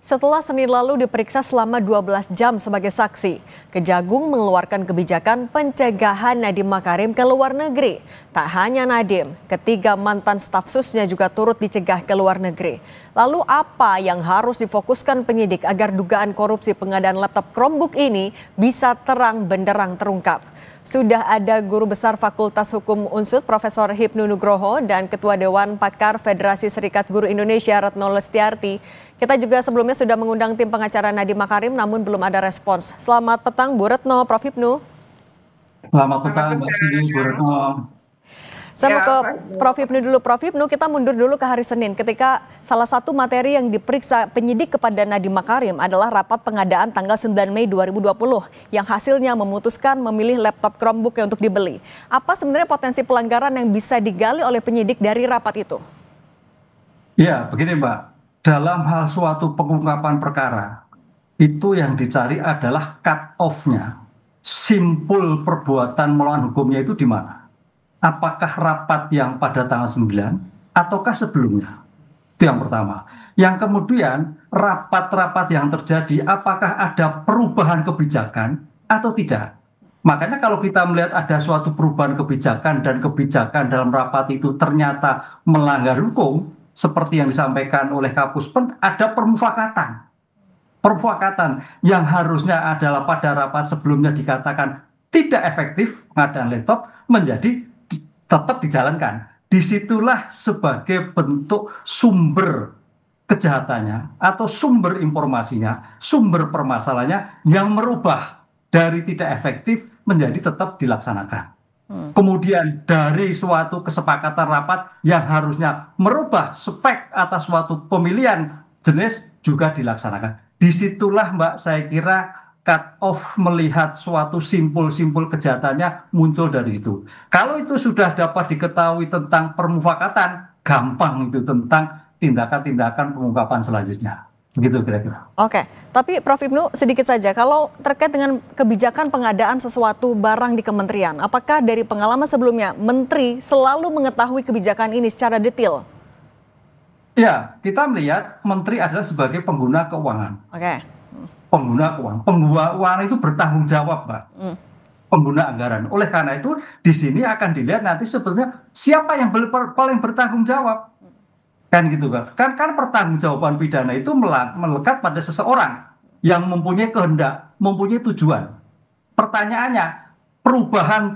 Setelah Senin lalu diperiksa selama 12 jam sebagai saksi, Kejagung mengeluarkan kebijakan pencegahan Nadiem Makarim ke luar negeri. Tak hanya Nadiem, ketiga mantan staf susnya juga turut dicegah ke luar negeri. Lalu apa yang harus difokuskan penyidik agar dugaan korupsi pengadaan laptop Chromebook ini bisa terang benderang terungkap? Sudah ada Guru Besar Fakultas Hukum Unsud Profesor Hipnu Nugroho dan Ketua Dewan Pakar Federasi Serikat Guru Indonesia Retno Lestiarti. Kita juga sebelumnya sudah mengundang tim pengacara Nadiem Makarim namun belum ada respons. Selamat petang Bu Retno, Prof Hipnu. Selamat petang Mbak Cindy, Bu Retno. Saya mau ke Prof Hipnu dulu. Prof Hipnu, kita mundur dulu ke hari Senin ketika salah satu materi yang diperiksa penyidik kepada Nadiem Makarim adalah rapat pengadaan tanggal 9 Mei 2020 yang hasilnya memutuskan memilih laptop Chromebook untuk dibeli. Apa sebenarnya potensi pelanggaran yang bisa digali oleh penyidik dari rapat itu? Ya, begini Mbak. Dalam hal suatu pengungkapan perkara, itu yang dicari adalah cut off-nya. Simpul perbuatan melawan hukumnya itu di mana? Apakah rapat yang pada tanggal 9 ataukah sebelumnya? Itu yang pertama. Yang kemudian rapat-rapat yang terjadi apakah ada perubahan kebijakan atau tidak? Makanya kalau kita melihat ada suatu perubahan kebijakan dan kebijakan dalam rapat itu ternyata melanggar hukum seperti yang disampaikan oleh Kapus Pen, ada permufakatan. Permufakatan yang harusnya adalah pada rapat sebelumnya dikatakan tidak efektif pengadaan laptop menjadi tetap dijalankan. Disitulah sebagai bentuk sumber kejahatannya atau sumber informasinya, sumber permasalahannya yang merubah dari tidak efektif menjadi tetap dilaksanakan. Kemudian dari suatu kesepakatan rapat yang harusnya merubah spek atas suatu pemilihan jenis juga dilaksanakan. Disitulah Mbak saya kira cut off melihat suatu simpul-simpul kejahatannya muncul dari itu. Kalau itu sudah dapat diketahui tentang permufakatan, gampang itu tentang tindakan-tindakan pengungkapan selanjutnya. Begitu kira-kira. Oke, tapi Prof Hipnu sedikit saja, kalau terkait dengan kebijakan pengadaan sesuatu barang di kementerian, apakah dari pengalaman sebelumnya Menteri selalu mengetahui kebijakan ini secara detail? Ya, kita melihat Menteri adalah sebagai pengguna keuangan. Oke. Pengguna keuangan. Pengguna keuangan itu bertanggung jawab, Mbak. Pengguna anggaran. Oleh karena itu, di sini akan dilihat nanti sebetulnya siapa yang paling bertanggung jawab. Kan gitu kan pertanggungjawaban pidana itu melekat pada seseorang yang mempunyai kehendak, mempunyai tujuan. Pertanyaannya, perubahan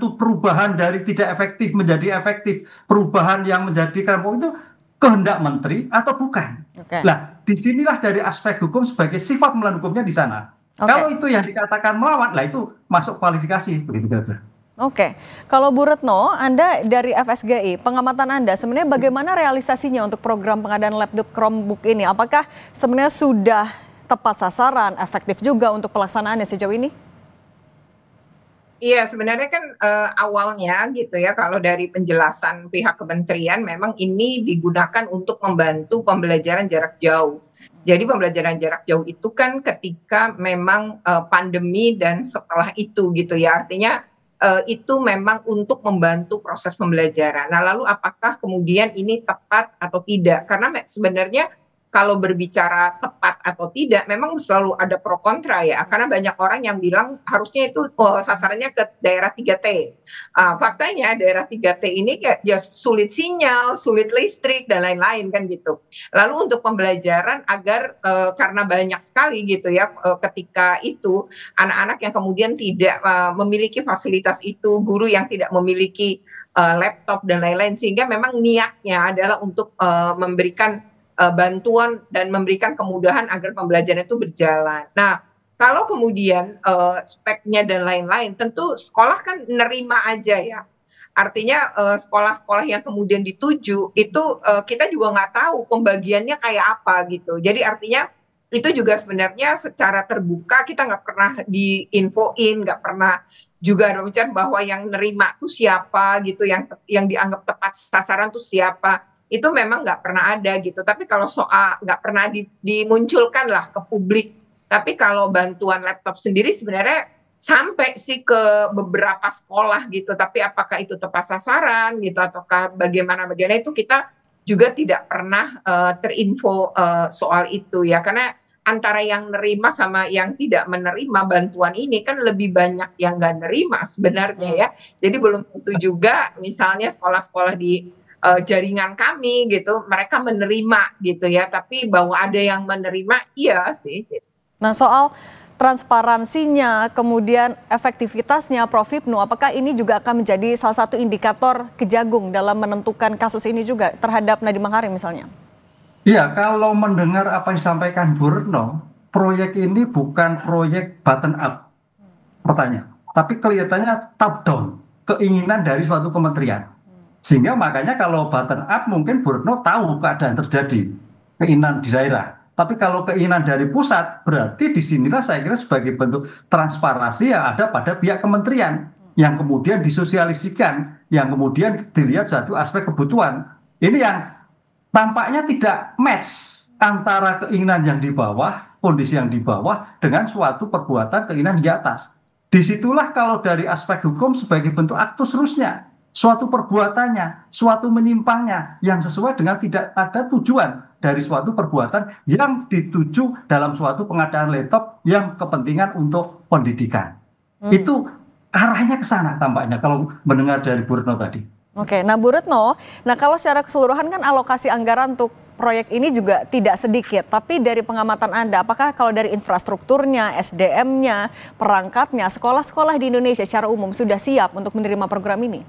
dari tidak efektif menjadi efektif, perubahan yang menjadikan itu kehendak menteri atau bukan. Nah, disinilah dari aspek hukum sebagai sifat melawan hukumnya di sana. Kalau itu yang dikatakan melawan, lah itu masuk kualifikasi begitu kira-kira. Oke, kalau Bu Retno, Anda dari FSGI, pengamatan Anda sebenarnya bagaimana realisasinya untuk program pengadaan laptop Chromebook ini? Apakah sebenarnya sudah tepat sasaran, efektif juga untuk pelaksanaannya sejauh ini? Iya, sebenarnya kan awalnya gitu ya, kalau dari penjelasan pihak kementerian memang ini digunakan untuk membantu pembelajaran jarak jauh. Jadi pembelajaran jarak jauh itu kan ketika memang pandemi dan setelah itu gitu ya, artinya itu memang untuk membantu proses pembelajaran. Nah, lalu apakah kemudian ini tepat atau tidak? Karena sebenarnya kalau berbicara tepat atau tidak, memang selalu ada pro kontra ya. Karena banyak orang yang bilang harusnya itu sasarannya ke daerah 3T. Faktanya daerah 3T ini ya sulit sinyal, sulit listrik, dan lain-lain kan gitu. Lalu untuk pembelajaran agar karena banyak sekali gitu ya ketika itu anak-anak yang kemudian tidak memiliki fasilitas itu, guru yang tidak memiliki laptop dan lain-lain, sehingga memang niatnya adalah untuk memberikan bantuan dan memberikan kemudahan agar pembelajaran itu berjalan. Nah, kalau kemudian speknya dan lain-lain, tentu sekolah kan nerima aja ya. Artinya sekolah-sekolah yang kemudian dituju itu kita juga nggak tahu pembagiannya kayak apa gitu. Jadi artinya itu juga sebenarnya secara terbuka kita nggak pernah diinfoin, nggak pernah juga ada bicara bahwa yang nerima tuh siapa gitu, yang dianggap tepat sasaran tuh siapa. Itu memang nggak pernah ada gitu. Tapi kalau soal nggak pernah dimunculkan lah ke publik. Tapi kalau bantuan laptop sendiri sebenarnya sampai sih ke beberapa sekolah gitu. Tapi apakah itu tepat sasaran gitu ataukah bagaimana itu kita juga tidak pernah terinfo soal itu ya. Karena antara yang nerima sama yang tidak menerima bantuan ini kan lebih banyak yang nggak nerima sebenarnya ya. Jadi belum tentu juga misalnya sekolah-sekolah di jaringan kami gitu mereka menerima gitu ya, tapi bahwa ada yang menerima iya sih. Nah, soal transparansinya, kemudian efektivitasnya, Prof. Hipnu, apakah ini juga akan menjadi salah satu indikator Kejagung dalam menentukan kasus ini juga terhadap Nadiem Makarim misalnya? Iya, kalau mendengar apa yang disampaikan Bu Retno, proyek ini bukan proyek button up, pertanyaan, tapi kelihatannya top down, keinginan dari suatu kementerian. Sehingga makanya kalau button up mungkin Bu Retno tahu keadaan terjadi, keinginan di daerah. Tapi kalau keinginan dari pusat, berarti disinilah saya kira sebagai bentuk transparansi yang ada pada pihak kementerian, yang kemudian disosialisikan, yang kemudian dilihat satu aspek kebutuhan. Ini yang tampaknya tidak match antara keinginan yang di bawah, kondisi yang di bawah, dengan suatu perbuatan keinginan di atas. Disitulah kalau dari aspek hukum sebagai bentuk aktus rusnya, suatu perbuatannya, suatu menyimpangnya yang sesuai dengan tidak ada tujuan dari suatu perbuatan yang dituju dalam suatu pengadaan laptop yang kepentingan untuk pendidikan. Itu arahnya ke sana tampaknya kalau mendengar dari Bu Retno tadi. Oke, nah Bu Retno, nah kalau secara keseluruhan kan alokasi anggaran untuk proyek ini juga tidak sedikit, tapi dari pengamatan Anda, apakah kalau dari infrastrukturnya, SDM-nya, perangkatnya, sekolah-sekolah di Indonesia secara umum sudah siap untuk menerima program ini?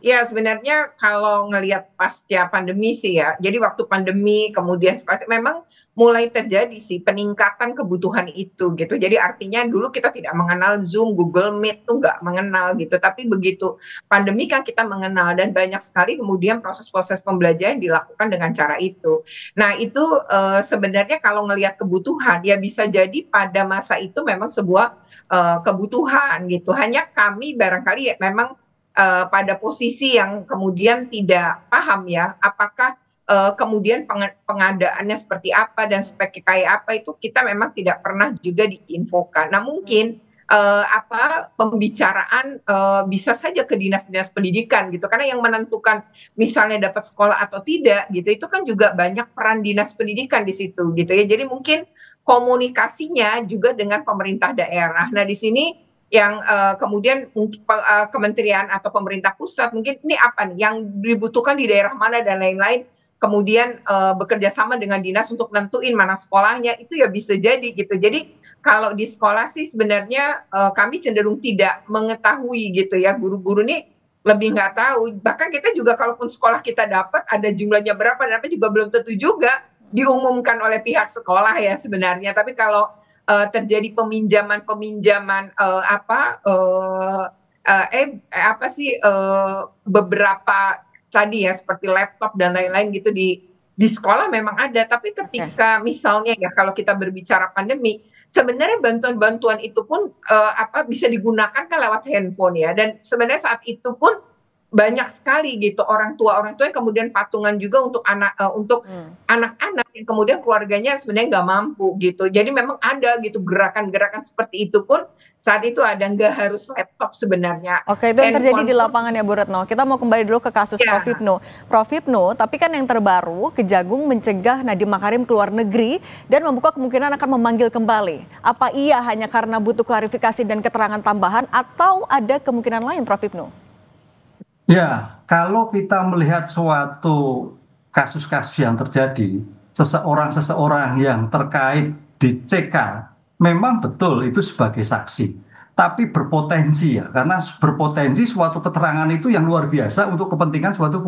Ya sebenarnya kalau ngelihat pasca pandemi sih ya, jadi waktu pandemi kemudian seperti memang mulai terjadi sih peningkatan kebutuhan itu gitu. Jadi artinya dulu kita tidak mengenal Zoom, Google Meet tuh nggak mengenal gitu. Tapi begitu pandemi kan kita mengenal dan banyak sekali kemudian proses-proses pembelajaran dilakukan dengan cara itu. Nah itu sebenarnya kalau ngelihat kebutuhan ya bisa jadi pada masa itu memang sebuah kebutuhan gitu. Hanya kami barangkali ya memang pada posisi yang kemudian tidak paham ya, apakah kemudian pengadaannya seperti apa dan spek kayak apa itu kita memang tidak pernah juga diinfokan. Nah mungkin pembicaraan bisa saja ke dinas-dinas pendidikan gitu, karena yang menentukan misalnya dapat sekolah atau tidak gitu itu kan juga banyak peran dinas pendidikan di situ gitu ya. Jadi mungkin komunikasinya juga dengan pemerintah daerah. Nah di sini yang kemudian kementerian atau pemerintah pusat mungkin ini apa nih yang dibutuhkan di daerah mana dan lain-lain, kemudian bekerja sama dengan dinas untuk nentuin mana sekolahnya, itu ya bisa jadi gitu. Jadi kalau di sekolah sih sebenarnya kami cenderung tidak mengetahui gitu ya, guru-guru nih lebih nggak tahu, bahkan kita juga kalaupun sekolah kita dapat ada jumlahnya berapa dan apa juga belum tentu juga diumumkan oleh pihak sekolah ya sebenarnya. Tapi kalau terjadi peminjaman beberapa tadi ya seperti laptop dan lain-lain gitu di sekolah memang ada, tapi ketika misalnya ya kalau kita berbicara pandemi sebenarnya bantuan-bantuan itu pun bisa digunakan kan lewat handphone ya, dan sebenarnya saat itu pun banyak sekali gitu orang tua yang kemudian patungan juga untuk anak-anak yang kemudian keluarganya sebenarnya nggak mampu gitu. Jadi memang ada gitu gerakan-gerakan seperti itu pun saat itu ada, nggak harus laptop sebenarnya. Oke, itu yang terjadi di lapangan ya Bu Retno. Kita mau kembali dulu ke kasus Prof. Hipnu. Prof. Hipnu, tapi kan yang terbaru Kejagung mencegah Nadiem Makarim ke luar negeri dan membuka kemungkinan akan memanggil kembali. Apa iya hanya karena butuh klarifikasi dan keterangan tambahan atau ada kemungkinan lain Prof. Hipnu? Ya, kalau kita melihat suatu kasus-kasus yang terjadi, seseorang yang terkait dicekal, memang betul itu sebagai saksi. Tapi berpotensi ya, karena berpotensi suatu keterangan itu yang luar biasa untuk kepentingan suatu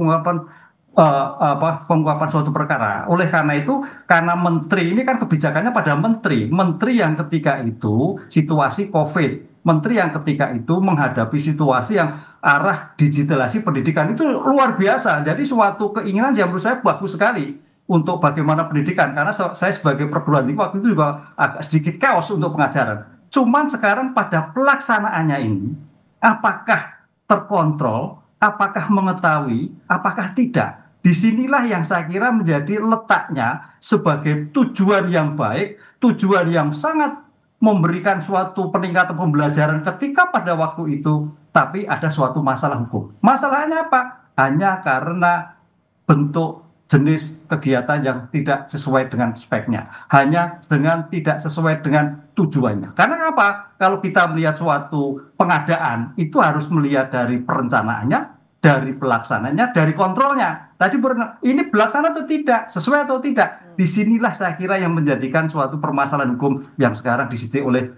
pengungkapan suatu perkara. Oleh karena itu, karena menteri ini kan kebijakannya pada menteri yang ketika itu situasi COVID. Menteri yang ketika itu menghadapi situasi yang arah digitalisasi pendidikan itu luar biasa. Jadi suatu keinginan yang menurut saya bagus sekali untuk bagaimana pendidikan. Karena saya sebagai perguruan tinggi waktu itu juga agak sedikit chaos untuk pengajaran. Cuman sekarang pada pelaksanaannya ini, apakah terkontrol, apakah mengetahui, apakah tidak? Disinilah yang saya kira menjadi letaknya sebagai tujuan yang baik, tujuan yang sangat memberikan suatu peningkatan pembelajaran ketika pada waktu itu, tapi ada suatu masalah hukum. Masalahnya apa? Hanya karena bentuk jenis kegiatan yang tidak sesuai dengan speknya, hanya dengan tidak sesuai dengan tujuannya. Karena apa? Kalau kita melihat suatu pengadaan, itu harus melihat dari perencanaannya, dari pelaksananya, dari kontrolnya. Tadi ini pelaksana atau tidak, sesuai atau tidak. Disinilah saya kira yang menjadikan suatu permasalahan hukum yang sekarang disidik oleh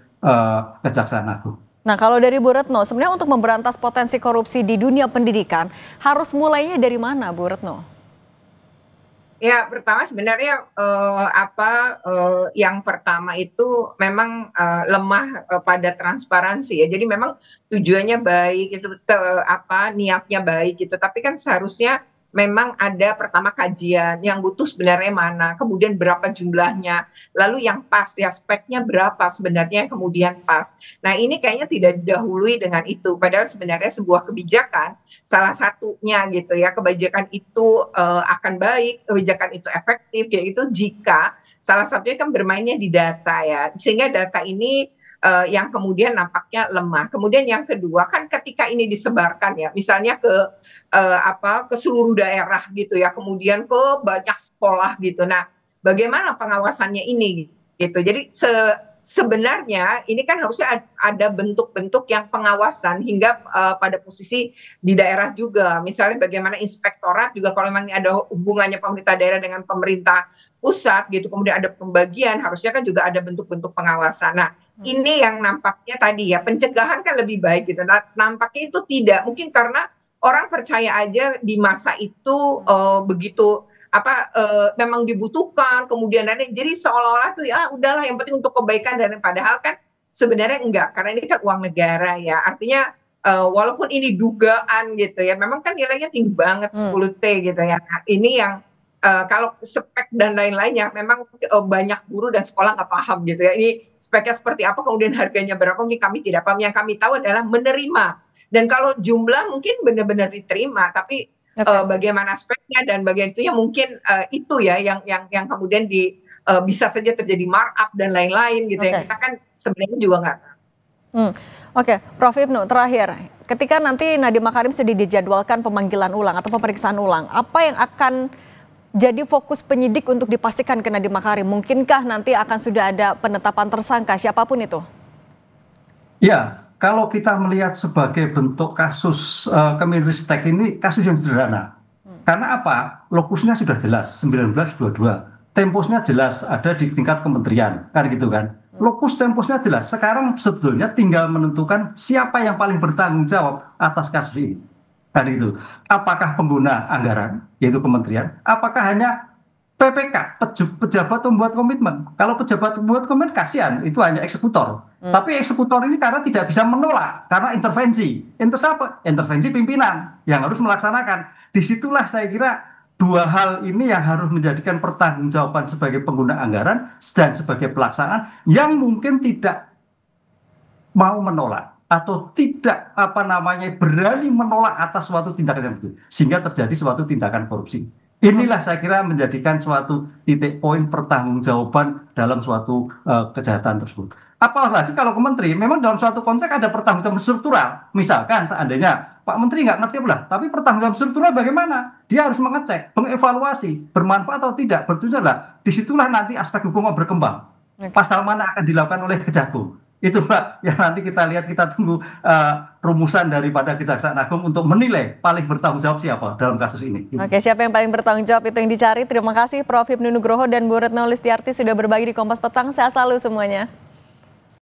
Kejaksaan Agung. Nah, kalau dari Bu Retno, sebenarnya untuk memberantas potensi korupsi di dunia pendidikan, harus mulainya dari mana, Bu Retno? Ya, pertama sebenarnya yang pertama itu memang lemah pada transparansi ya. Jadi memang tujuannya baik itu niatnya baik gitu. Tapi kan seharusnya memang ada pertama kajian yang butuh sebenarnya mana, kemudian berapa jumlahnya, lalu yang pas ya speknya berapa sebenarnya yang kemudian pas. Nah, ini kayaknya tidak didahului dengan itu. Padahal sebenarnya sebuah kebijakan salah satunya gitu ya, kebijakan itu akan baik, kebijakan itu efektif yaitu jika salah satunya kan bermainnya di data ya, sehingga data ini yang kemudian nampaknya lemah. Kemudian yang kedua kan ketika ini disebarkan ya, misalnya ke seluruh daerah gitu ya, kemudian ke banyak sekolah gitu. Nah, bagaimana pengawasannya ini gitu. Jadi sebenarnya ini kan harusnya ada bentuk-bentuk yang pengawasan hingga pada posisi di daerah juga. Misalnya bagaimana inspektorat juga kalau memang ada hubungannya pemerintah daerah dengan pemerintah pusat gitu, kemudian ada pembagian, harusnya kan juga ada bentuk-bentuk pengawasan. Nah, ini yang nampaknya tadi ya, pencegahan kan lebih baik gitu. Nah, nampaknya itu tidak, mungkin karena orang percaya aja di masa itu begitu memang dibutuhkan, kemudian ada, jadi seolah-olah tuh ya udahlah yang penting untuk kebaikan, dan padahal kan sebenarnya enggak, karena ini kan uang negara ya. Artinya walaupun ini dugaan gitu ya, memang kan nilainya tinggi banget 10T gitu ya. Nah, ini yang kalau spek dan lain-lainnya memang banyak guru dan sekolah nggak paham gitu ya. Ini speknya seperti apa, kemudian harganya berapa, mungkin kami tidak paham. Yang kami tahu adalah menerima. Dan kalau jumlah mungkin benar-benar diterima, tapi bagaimana speknya dan bagian itunya mungkin itu ya yang kemudian bisa saja terjadi markup dan lain-lain gitu ya. Kita kan sebenarnya juga nggak tahu. Oke, Prof. Ibnu, terakhir, ketika nanti Nadiem Makarim sudah dijadwalkan pemanggilan ulang atau pemeriksaan ulang, apa yang akan jadi fokus penyidik untuk dipastikan ke Nadiem Makarim? Mungkinkah nanti akan sudah ada penetapan tersangka siapapun itu? Ya, kalau kita melihat sebagai bentuk kasus Kemenristek ini kasus yang sederhana. Karena apa? Lokusnya sudah jelas, 1922. Temposnya jelas, ada di tingkat kementerian, kan gitu kan. Lokus temposnya jelas. Sekarang sebetulnya tinggal menentukan siapa yang paling bertanggung jawab atas kasus ini. Kan itu. Apakah pengguna anggaran, yaitu kementerian, apakah hanya PPK, pejabat pembuat komitmen. Kalau pejabat pembuat komitmen, kasihan, itu hanya eksekutor. Tapi eksekutor ini karena tidak bisa menolak, karena intervensi. Intervensi pimpinan yang harus melaksanakan. Disitulah saya kira dua hal ini yang harus menjadikan pertanggungjawaban sebagai pengguna anggaran dan sebagai pelaksanaan yang mungkin tidak mau menolak atau tidak berani menolak atas suatu tindakan yang begitu, sehingga terjadi suatu tindakan korupsi. Inilah saya kira menjadikan suatu titik poin pertanggungjawaban dalam suatu kejahatan tersebut. Apalagi kalau ke menteri, memang dalam suatu konteks ada pertanggungjawaban struktural. Misalkan seandainya Pak Menteri nggak ngerti tapi pertanggungjawaban struktural bagaimana? Dia harus mengecek, mengevaluasi, bermanfaat atau tidak, bertujuan. Disitulah nanti aspek hukum berkembang. Pasal mana akan dilakukan oleh Kejagung. Itu Pak yang nanti kita lihat, kita tunggu rumusan daripada Kejaksaan Agung untuk menilai paling bertanggung jawab siapa dalam kasus ini. Oke, siapa yang paling bertanggung jawab itu yang dicari. Terima kasih Prof. Hipnu Nugroho dan Bu Retno Listiarti sudah berbagi di Kompas Petang. Sehat selalu semuanya.